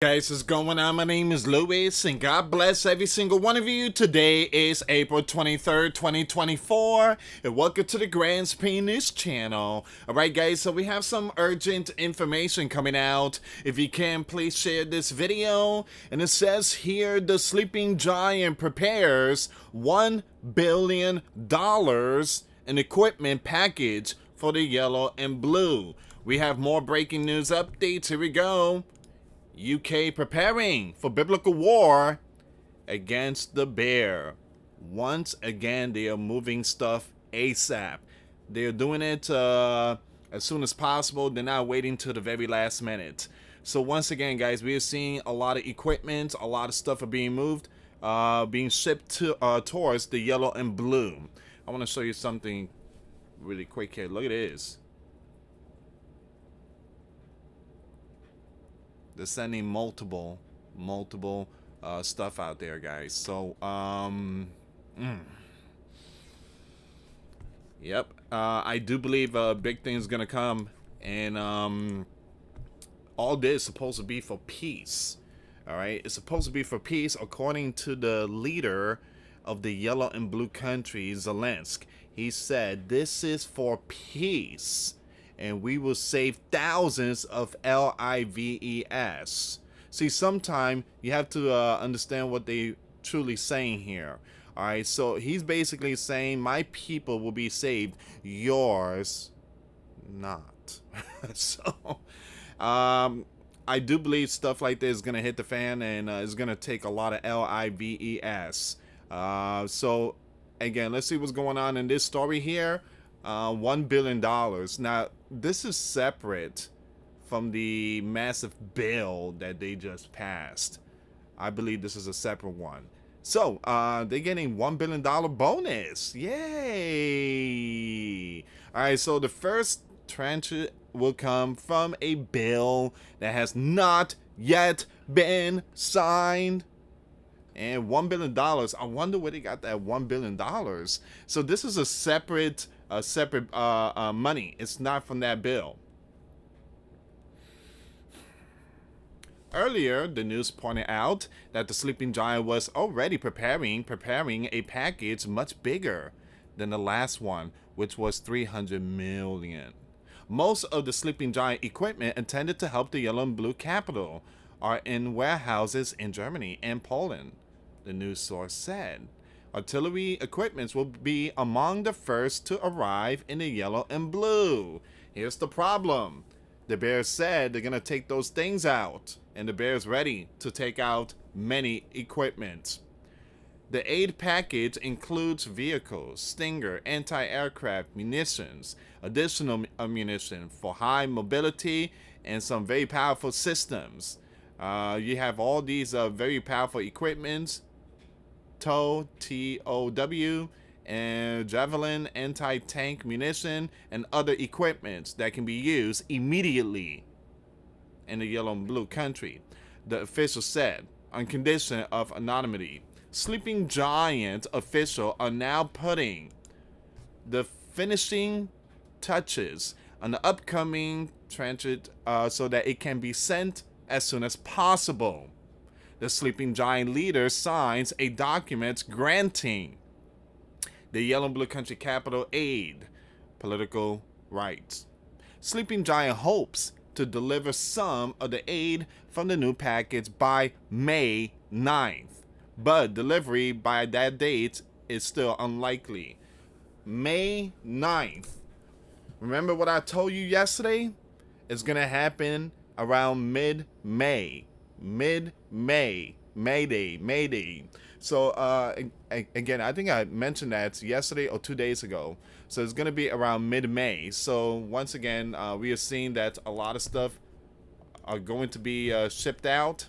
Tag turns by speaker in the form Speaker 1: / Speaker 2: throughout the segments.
Speaker 1: Guys, what's going on? My name is Louis, and God bless every single one of you. Today is April 23rd, 2024, and welcome to the Grand Prix News channel. Alright guys, so we have some urgent information coming out. If you can, please share this video. And it says here, the sleeping giant prepares $1 billion in equipment package for the yellow and blue. We have more breaking news updates. Here we go. UK preparing for biblical war against the bear. Once again, they are moving stuff ASAP. They're doing it as soon as possible. They're not waiting till the very last minute. So once again, guys, we are seeing a lot of equipment, a lot of stuff are being moved, being shipped to towards the yellow and blue. I want to show you something really quick here. Look at this. They're sending multiple stuff out there, guys. So yep, I do believe a big thing is gonna come, and all this is supposed to be for peace. All right, it's supposed to be for peace, according to the leader of the yellow and blue country, Zelensky. He said this is for peace, and we will save thousands of lives. See, sometimes you have to understand what they truly saying here. All right, so he's basically saying my people will be saved, yours not. So I do believe stuff like this is gonna hit the fan, and it's gonna take a lot of lives. So again, let's see what's going on in this story here. $1 billion. Now, this is separate from the massive bill that they just passed. I believe this is a separate one. So, they're getting $1 billion bonus. Yay! Alright, so the first tranche will come from a bill that has not yet been signed. And $1 billion. I wonder where they got that $1 billion. So this is a separate money. It's not from that bill. Earlier, the news pointed out that the sleeping giant was already preparing a package much bigger than the last one, which was $300 million. Most of the sleeping giant equipment intended to help the yellow and blue capital are in warehouses in Germany and Poland, the news source said. Artillery equipment will be among the first to arrive in the yellow and blue. Here's the problem. The Bears said they're going to take those things out, and the Bears ready to take out many equipment. The aid package includes vehicles, Stinger, anti-aircraft munitions, additional ammunition for high mobility, and some very powerful systems. You have all these very powerful equipments, TOW, and Javelin anti-tank munition, and other equipment that can be used immediately in the yellow and blue country, the official said, on condition of anonymity. Sleeping Giant officials are now putting the finishing touches on the upcoming transit so that it can be sent as soon as possible. The Sleeping Giant leader signs a document granting the yellow and blue country capital aid, political rights. Sleeping Giant hopes to deliver some of the aid from the new package by May 9th, but delivery by that date is still unlikely. May 9th. Remember what I told you yesterday? It's going to happen around mid-May. Mid-May. Mayday. So, again, I think I mentioned that yesterday or 2 days ago. So it's going to be around mid-May. So once again, we are seeing that a lot of stuff are going to be shipped out.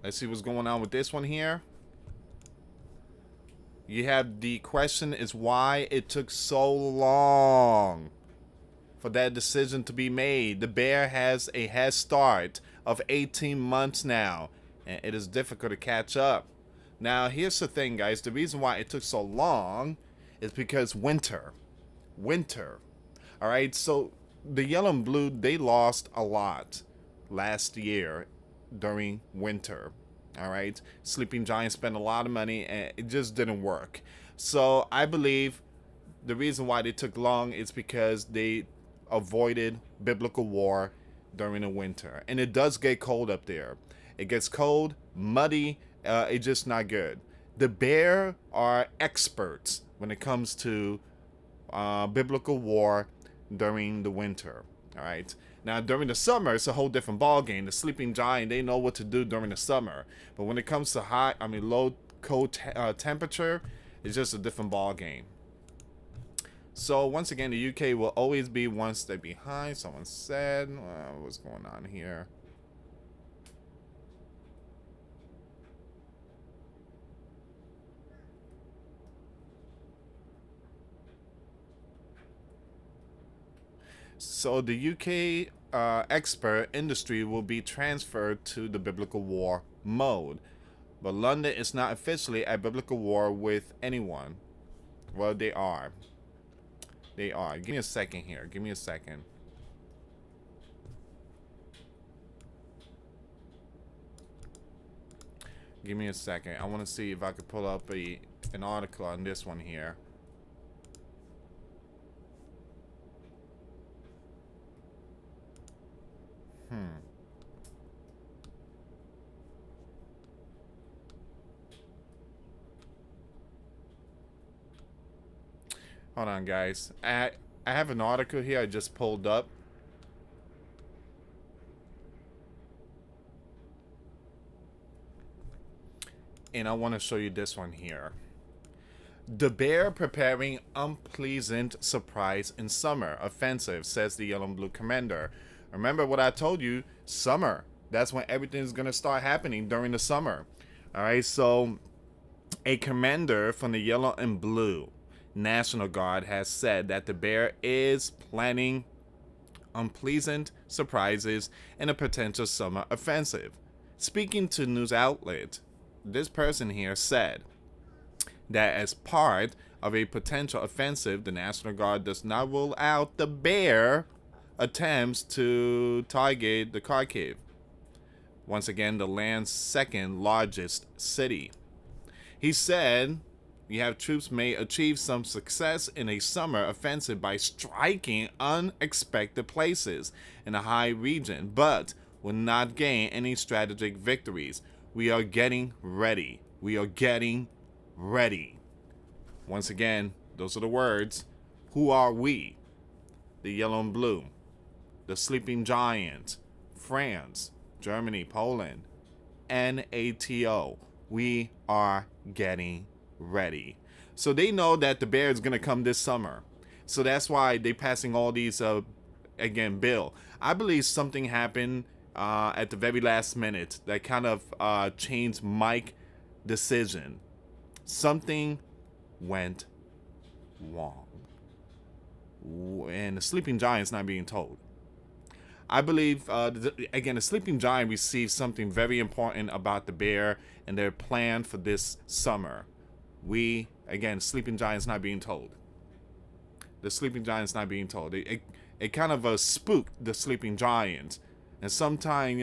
Speaker 1: Let's see what's going on with this one here. You have the question is why it took so long for that decision to be made. The bear has a head start of 18 months now, and it is difficult to catch up. Now, here's the thing, guys. The reason why it took so long is because winter. All right, so the yellow and blue, they lost a lot last year during winter. All right. Sleeping Giant spent a lot of money and it just didn't work. So I believe the reason why they took long is because they avoided biblical war during the winter. And it does get cold up there. It gets cold, muddy, it's just not good. The Bear are experts when it comes to biblical war during the winter. All right. Now during the summer, it's a whole different ball game. The Sleeping Giant, they know what to do during the summer. But when it comes to low cold temperature, it's just a different ball game. So once again, the UK will always be one step behind. Someone said, what's going on here? So the UK expert industry will be transferred to the biblical war mode. But London is not officially at biblical war with anyone. Well, they are. They are. Give me a second here. Give me a second. Give me a second. I want to see if I could pull up an article on this one here. Hold on, guys. I have an article here I just pulled up. And I want to show you this one here. The Bear preparing unpleasant surprise in summer offensive, says the Yellow and Blue commander. Remember what I told you, summer. That's when everything's going to start happening during the summer. All right, so a commander from the Yellow and Blue National Guard has said that the Bear is planning unpleasant surprises in a potential summer offensive. Speaking to news outlet, this person here said that as part of a potential offensive, the National Guard does not rule out the Bear attempts to target the Kharkiv, once again the land's second largest city. He said, "We have troops may achieve some success in a summer offensive by striking unexpected places in a high region, but will not gain any strategic victories. We are getting ready. We are getting ready." Once again, those are the words. Who are we? The Yellow and Blue, the Sleeping Giant, France, Germany, Poland, NATO. We are getting ready. So they know that the Bear is going to come this summer. So that's why they're passing all these, bill. I believe something happened at the very last minute that kind of changed Mike's decision. Something went wrong. And the Sleeping Giant's not being told. I believe, the Sleeping Giant received something very important about the Bear and their plan for this summer. Sleeping Giant's not being told. The Sleeping Giant's not being told. It kind of spooked the Sleeping Giant. And sometime,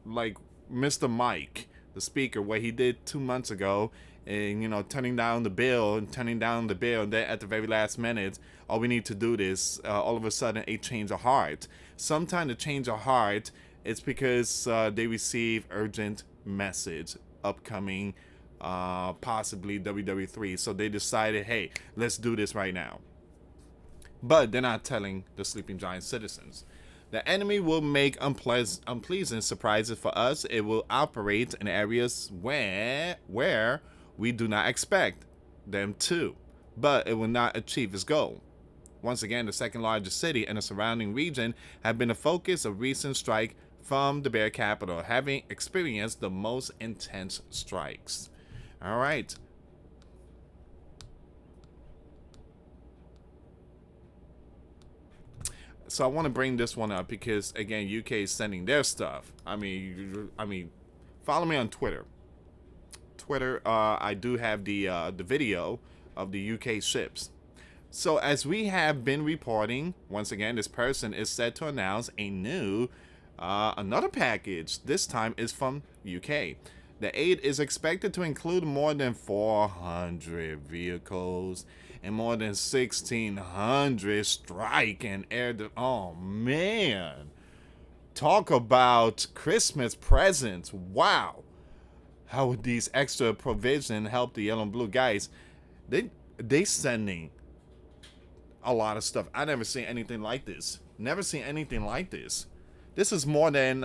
Speaker 1: like Mr. Mike, the speaker, what he did 2 months ago, and turning down the bill, and then at the very last minute, all we need to do this, all of a sudden a change of heart. Sometimes the change of heart, it's because they receive urgent message upcoming, possibly WWE3, so they decided, hey, let's do this right now. But they're not telling the Sleeping Giant citizens. The enemy will make unpleasant surprises for us. It will operate in areas where we do not expect them to, but it will not achieve its goal. Once again, the second largest city and the surrounding region have been the focus of recent strike from the Bear capital, having experienced the most intense strikes. All right. So I want to bring this one up because, again, UK is sending their stuff. I mean, follow me on Twitter. I do have the video of the UK ships. So, as we have been reporting, once again, this person is set to announce another package. This time is from UK. The aid is expected to include more than 400 vehicles and more than 1,600 strike and air. Oh man! Talk about Christmas presents! Wow! How would these extra provisions help the yellow and blue guys? They sending a lot of stuff. I never seen anything like this. Never seen anything like this. This is more than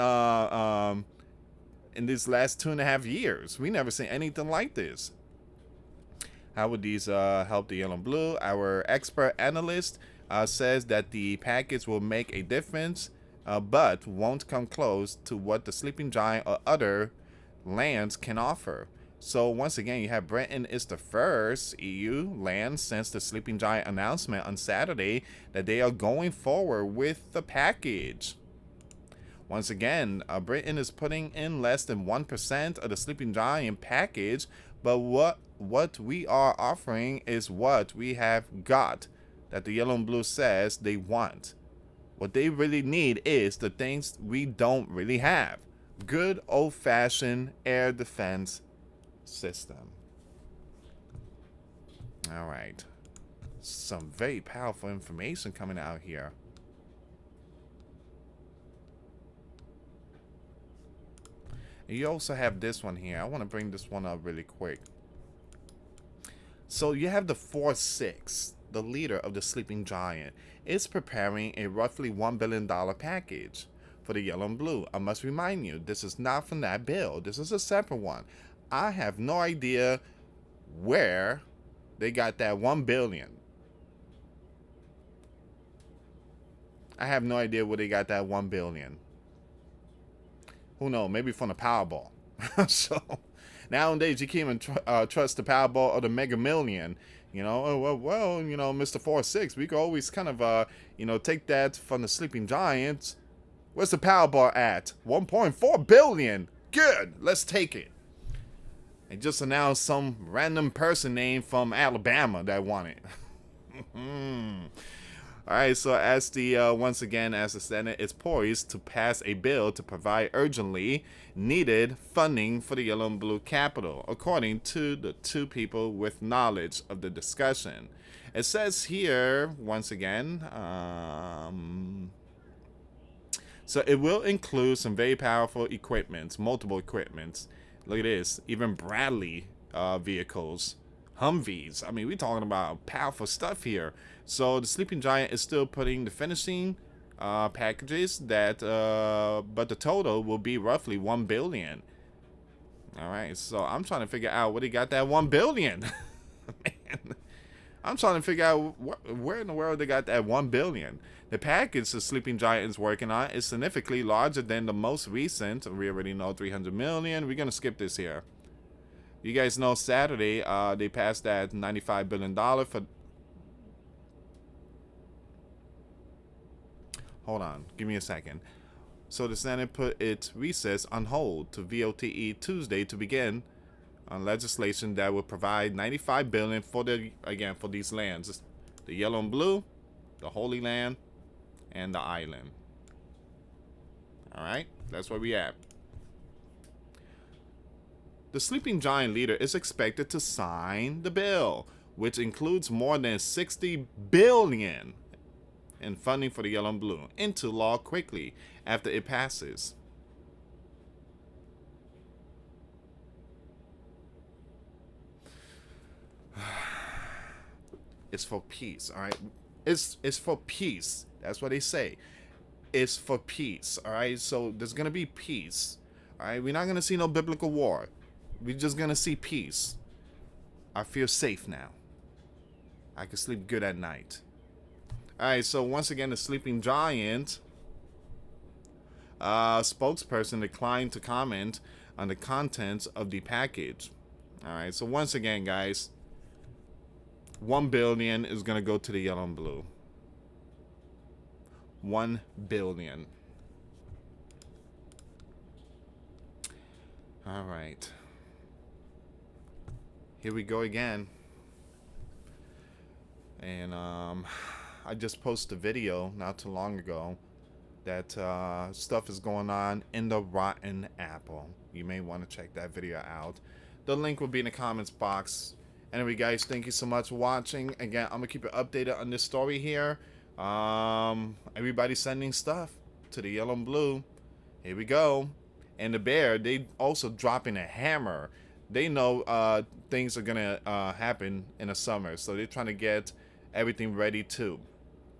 Speaker 1: in these last 2.5 years. We never seen anything like this. How would these help the yellow and blue? Our expert analyst says that the package will make a difference, but won't come close to what the Sleeping Giant or other lands can offer. So once again, you have Britain is the first EU land since the Sleeping Giant announcement on Saturday that they are going forward with the package. Once again, Britain is putting in less than 1% of the Sleeping Giant package, but what we are offering is what we have got that the yellow and blue says they want. What they really need is the things we don't really have. Good old-fashioned air defense system. All right. Some very powerful information coming out here. And you also have this one here. I want to bring this one up really quick. So you have the 4-6, the leader of the Sleeping Giant, is preparing a roughly $1 billion package for the yellow and blue. I must remind you, this is not from that bill. This is a separate one. I have no idea where they got that $1 billion. I have no idea where they got that $1 billion. Who knows? Maybe from the Powerball. So nowadays you can't even trust the Powerball or the Mega Million. You know, well, you know, Mr. 4-6, we could always kind of, take that from the Sleeping Giants. Where's the Powerball at? 1.4 billion. Good. Let's take it. They just announced some random person name from Alabama that won it. All right, so as once again, as the Senate is poised to pass a bill to provide urgently needed funding for the yellow and blue capital, according to the two people with knowledge of the discussion. It says here, once again, so it will include some very powerful equipments, multiple equipments. Look at this, even Bradley vehicles, Humvees. I mean, we're talking about powerful stuff here. So the Sleeping Giant is still putting the finishing packages that, but the total will be roughly 1 billion. All right, so I'm trying to figure out where they got that 1 billion. Man, I'm trying to figure out where in the world they got that 1 billion. The package the Sleeping Giant is working on is significantly larger than the most recent. We already know 300 million. We're gonna skip this here. You guys know Saturday they passed that $95 billion for. Hold on, give me a second. So the Senate put its recess on hold to VOTE Tuesday to begin on legislation that will provide $95 billion for for these lands, the yellow and blue, the Holy Land, and the island. All right, that's where we at. The Sleeping Giant leader is expected to sign the bill, which includes more than $60 billion in funding for the yellow and blue, into law quickly after it passes. It's for peace, all right? It's for peace. That's what they say. It's for peace, all right? So there's going to be peace, all right? We're not going to see no biblical war. We're just going to see peace. I feel safe now. I can sleep good at night. All right, so once again, the Sleeping Giant spokesperson declined to comment on the contents of the package. All right, so once again, guys, 1 billion is going to go to the yellow and blue. 1 billion. All right. Here we go again. And I just posted a video not too long ago that stuff is going on in the rotten apple. You may want to check that video out. The link will be in the comments box. Anyway, guys, thank you so much for watching. Again, I'm gonna keep you updated on this story here. Everybody's sending stuff to the yellow and blue. Here we go. And the bear, they also dropping a hammer. They know things are gonna happen in the summer, so they're trying to get everything ready too.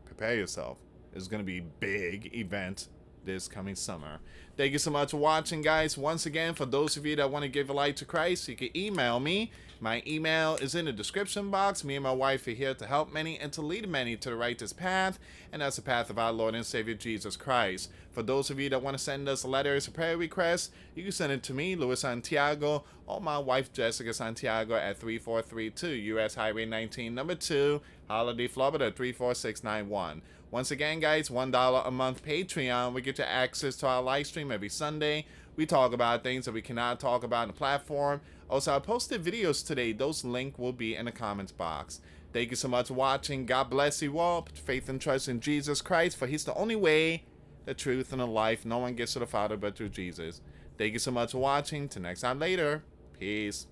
Speaker 1: Prepare yourself. It's gonna be a big event this coming summer. Thank you so much for watching, guys. Once again, for those of you that want to give a life to Christ, you can email me. My email is in the description box. Me and my wife are here to help many and to lead many to the righteous path, and that's the path of our Lord and Savior Jesus Christ. For those of you that want to send us letters or prayer requests, you can send it to me, US Santiago, or my wife Jessica Santiago at 3432 US Highway 19, number 2, Holiday, Florida 34691. Once again, guys, $1 a month Patreon. We get you access to our live stream every Sunday. We talk about things that we cannot talk about on the platform. Also, I posted videos today. Those links will be in the comments box. Thank you so much for watching. God bless you all. Put faith and trust in Jesus Christ, for He's the only way, the truth, and the life. No one gets to the Father but through Jesus. Thank you so much for watching. Till next time later. Peace.